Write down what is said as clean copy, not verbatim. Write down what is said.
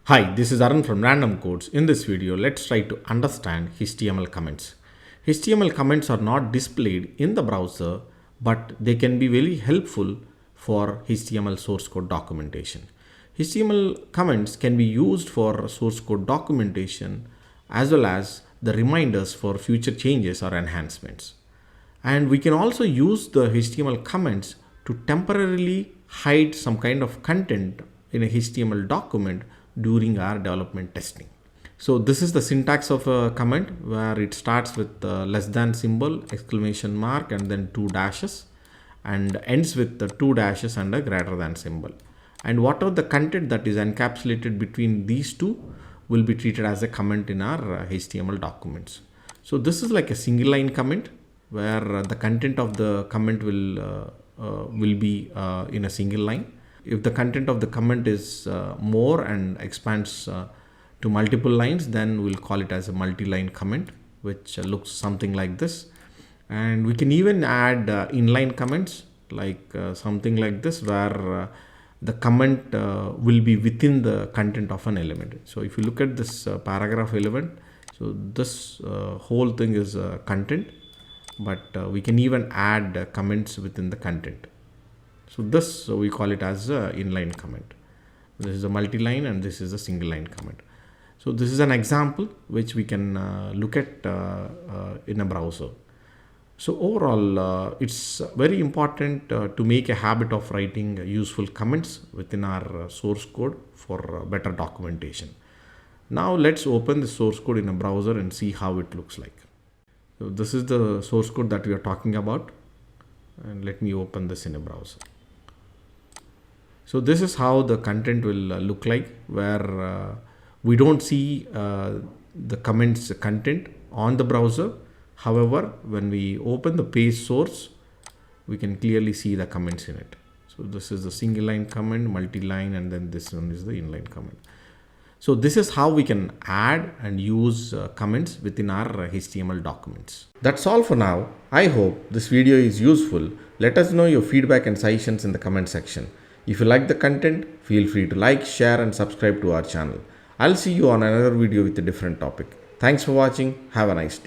Hi, this is Arun from Random Codes. In this video, let's try to understand HTML comments. HTML comments are not displayed in the browser, but they can be very helpful for HTML source code documentation. HTML comments can be used for source code documentation as well as the reminders for future changes or enhancements. And we can also use the HTML comments to temporarily hide some kind of content in a HTML document during our development testing. So this is the syntax of a comment where it starts with less than symbol, exclamation mark, and then two dashes, and ends with the two dashes and a greater than symbol. And whatever the content that is encapsulated between these two will be treated as a comment in our HTML documents. So this is like a single line comment where the content of the comment will be in a single line. If the content of the comment is more and expands to multiple lines, then we'll call it as a multi-line comment, which looks something like this. And we can even add inline comments like something like this, where the comment will be within the content of an element. So if you look at this paragraph element, so this whole thing is content, but we can even add comments within the content. So this we call it as a inline comment. This is a multi-line and this is a single line comment. So this is an example which we can look at in a browser. So overall, it's very important to make a habit of writing useful comments within our source code for better documentation. Now let's open the source code in a browser and see how it looks like. So this is the source code that we are talking about, and let me open this in a browser. So this is how the content will look like, where we don't see the comments content on the browser. However, when we open the page source, we can clearly see the comments in it. So this is the single line comment, multi-line, and then this one is the inline comment. So this is how we can add and use comments within our HTML documents. That's all for now. I hope this video is useful. Let us know your feedback and suggestions in the comment section. If you like the content, feel free to like, share and subscribe to our channel. I'll see you on another video with a different topic. Thanks for watching. Have a nice day.